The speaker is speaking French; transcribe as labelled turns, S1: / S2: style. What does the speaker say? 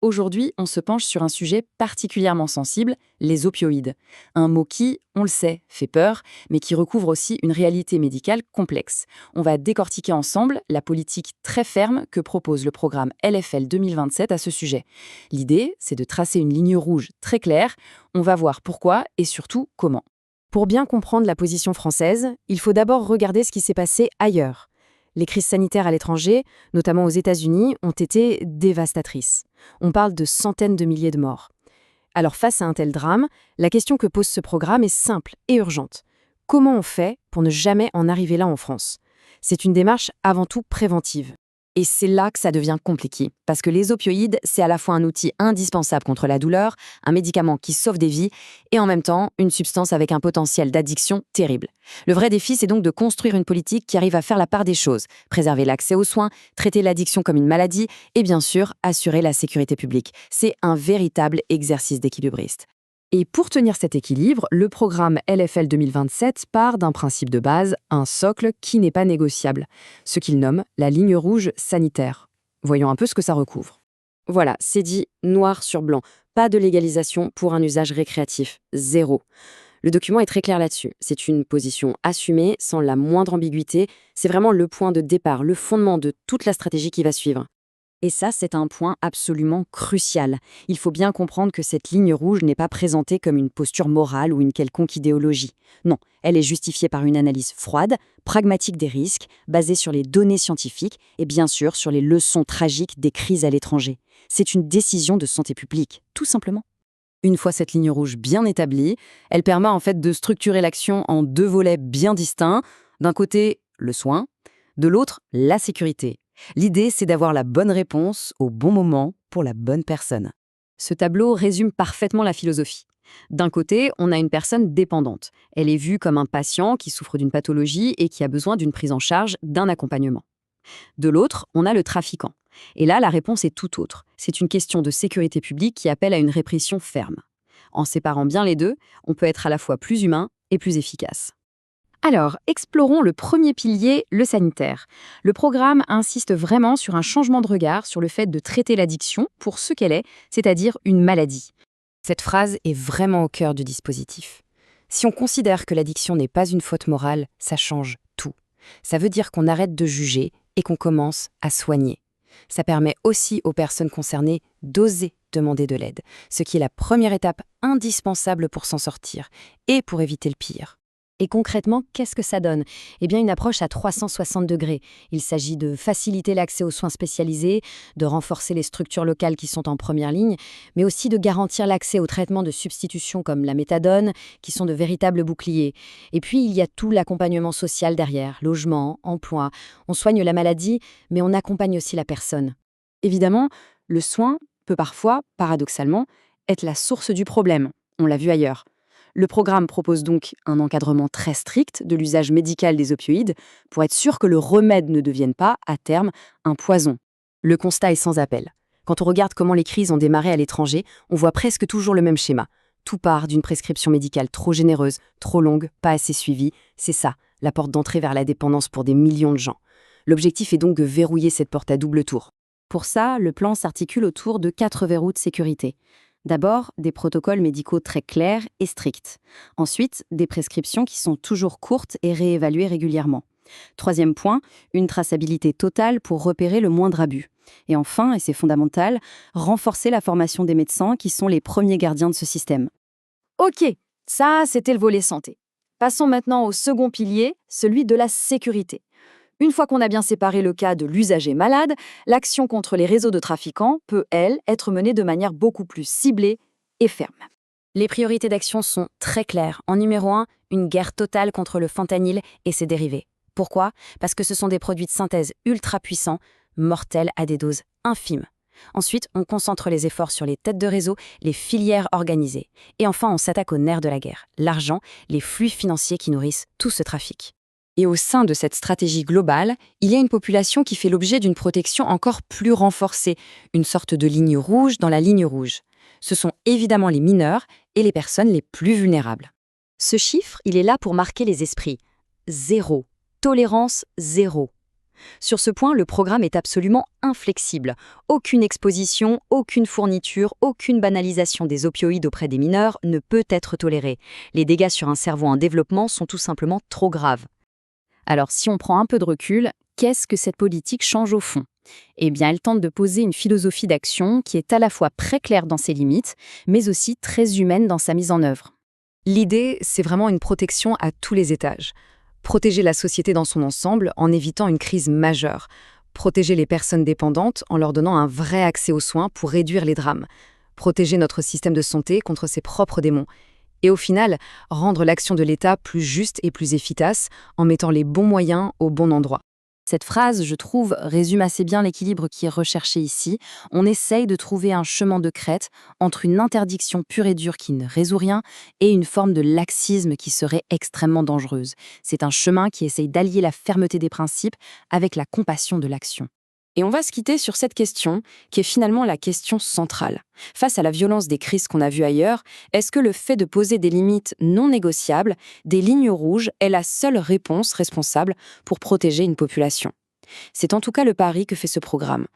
S1: Aujourd'hui, on se penche sur un sujet particulièrement sensible, les opioïdes. Un mot qui, on le sait, fait peur, mais qui recouvre aussi une réalité médicale complexe. On va décortiquer ensemble la politique très ferme que propose le programme LFL 2027 à ce sujet. L'idée, c'est de tracer une ligne rouge très claire. On va voir pourquoi et surtout comment.
S2: Pour bien comprendre la position française, il faut d'abord regarder ce qui s'est passé ailleurs. Les crises sanitaires à l'étranger, notamment aux États-Unis, ont été dévastatrices. On parle de centaines de milliers de morts. Alors face à un tel drame, la question que pose ce programme est simple et urgente. Comment on fait pour ne jamais en arriver là en France? C'est une démarche avant tout préventive.
S1: Et c'est là que ça devient compliqué, parce que les opioïdes, c'est à la fois un outil indispensable contre la douleur, un médicament qui sauve des vies, et en même temps, une substance avec un potentiel d'addiction terrible. Le vrai défi, c'est donc de construire une politique qui arrive à faire la part des choses, préserver l'accès aux soins, traiter l'addiction comme une maladie, et bien sûr, assurer la sécurité publique. C'est un véritable exercice d'équilibriste. Et pour tenir cet équilibre, le programme LFL 2027 part d'un principe de base, un socle qui n'est pas négociable, ce qu'il nomme la ligne rouge sanitaire. Voyons un peu ce que ça recouvre.
S2: Voilà, c'est dit noir sur blanc. Pas de légalisation pour un usage récréatif. Zéro. Le document est très clair là-dessus. C'est une position assumée, sans la moindre ambiguïté. C'est vraiment le point de départ, le fondement de toute la stratégie qui va suivre.
S1: Et ça, c'est un point absolument crucial. Il faut bien comprendre que cette ligne rouge n'est pas présentée comme une posture morale ou une quelconque idéologie. Non, elle est justifiée par une analyse froide, pragmatique des risques, basée sur les données scientifiques et bien sûr sur les leçons tragiques des crises à l'étranger. C'est une décision de santé publique, tout simplement. Une fois cette ligne rouge bien établie, elle permet en fait de structurer l'action en deux volets bien distincts. D'un côté, le soin, de l'autre, la sécurité. L'idée, c'est d'avoir la bonne réponse au bon moment pour la bonne personne. Ce tableau résume parfaitement la philosophie. D'un côté, on a une personne dépendante. Elle est vue comme un patient qui souffre d'une pathologie et qui a besoin d'une prise en charge, d'un accompagnement. De l'autre, on a le trafiquant. Et là, la réponse est tout autre. C'est une question de sécurité publique qui appelle à une répression ferme. En séparant bien les deux, on peut être à la fois plus humain et plus efficace. Alors, explorons le premier pilier, le sanitaire. Le programme insiste vraiment sur un changement de regard sur le fait de traiter l'addiction pour ce qu'elle est, c'est-à-dire une maladie. Cette phrase est vraiment au cœur du dispositif. Si on considère que l'addiction n'est pas une faute morale, ça change tout. Ça veut dire qu'on arrête de juger et qu'on commence à soigner. Ça permet aussi aux personnes concernées d'oser demander de l'aide, ce qui est la première étape indispensable pour s'en sortir et pour éviter le pire. Et concrètement, qu'est-ce que ça donne? Eh bien, une approche à 360 degrés. Il s'agit de faciliter l'accès aux soins spécialisés, de renforcer les structures locales qui sont en première ligne, mais aussi de garantir l'accès aux traitements de substitution comme la méthadone, qui sont de véritables boucliers. Et puis, il y a tout l'accompagnement social derrière, logement, emploi. On soigne la maladie, mais on accompagne aussi la personne. Évidemment, le soin peut parfois, paradoxalement, être la source du problème. On l'a vu ailleurs. Le programme propose donc un encadrement très strict de l'usage médical des opioïdes pour être sûr que le remède ne devienne pas, à terme, un poison. Le constat est sans appel. Quand on regarde comment les crises ont démarré à l'étranger, on voit presque toujours le même schéma. Tout part d'une prescription médicale trop généreuse, trop longue, pas assez suivie. C'est ça, la porte d'entrée vers la dépendance pour des millions de gens. L'objectif est donc de verrouiller cette porte à double tour. Pour ça, le plan s'articule autour de 4 verrous de sécurité. D'abord, des protocoles médicaux très clairs et stricts. Ensuite, des prescriptions qui sont toujours courtes et réévaluées régulièrement. Troisième point, une traçabilité totale pour repérer le moindre abus. Et enfin, et c'est fondamental, renforcer la formation des médecins qui sont les premiers gardiens de ce système. Ok, ça, c'était le volet santé. Passons maintenant au second pilier, celui de la sécurité. Une fois qu'on a bien séparé le cas de l'usager malade, l'action contre les réseaux de trafiquants peut, elle, être menée de manière beaucoup plus ciblée et ferme. Les priorités d'action sont très claires. En numéro 1, une guerre totale contre le fentanyl et ses dérivés. Pourquoi? Parce que ce sont des produits de synthèse ultra puissants, mortels à des doses infimes. Ensuite, on concentre les efforts sur les têtes de réseau, les filières organisées. Et enfin, on s'attaque au nerf de la guerre, l'argent, les flux financiers qui nourrissent tout ce trafic. Et au sein de cette stratégie globale, il y a une population qui fait l'objet d'une protection encore plus renforcée, une sorte de ligne rouge dans la ligne rouge. Ce sont évidemment les mineurs et les personnes les plus vulnérables. Ce chiffre, il est là pour marquer les esprits. 0. Tolérance 0. Sur ce point, le programme est absolument inflexible. Aucune exposition, aucune fourniture, aucune banalisation des opioïdes auprès des mineurs ne peut être tolérée. Les dégâts sur un cerveau en développement sont tout simplement trop graves.
S2: Alors, si on prend un peu de recul, qu'est-ce que cette politique change au fond? Eh bien, elle tente de poser une philosophie d'action qui est à la fois très claire dans ses limites, mais aussi très humaine dans sa mise en œuvre. L'idée, c'est vraiment une protection à tous les étages. Protéger la société dans son ensemble en évitant une crise majeure. Protéger les personnes dépendantes en leur donnant un vrai accès aux soins pour réduire les drames. Protéger notre système de santé contre ses propres démons. Et au final, rendre l'action de l'État plus juste et plus efficace en mettant les bons moyens au bon endroit. Cette phrase, je trouve, résume assez bien l'équilibre qui est recherché ici. On essaye de trouver un chemin de crête entre une interdiction pure et dure qui ne résout rien et une forme de laxisme qui serait extrêmement dangereuse. C'est un chemin qui essaye d'allier la fermeté des principes avec la compassion de l'action. Et on va se quitter sur cette question, qui est finalement la question centrale. Face à la violence des crises qu'on a vues ailleurs, est-ce que le fait de poser des limites non négociables, des lignes rouges, est la seule réponse responsable pour protéger une population? C'est en tout cas le pari que fait ce programme.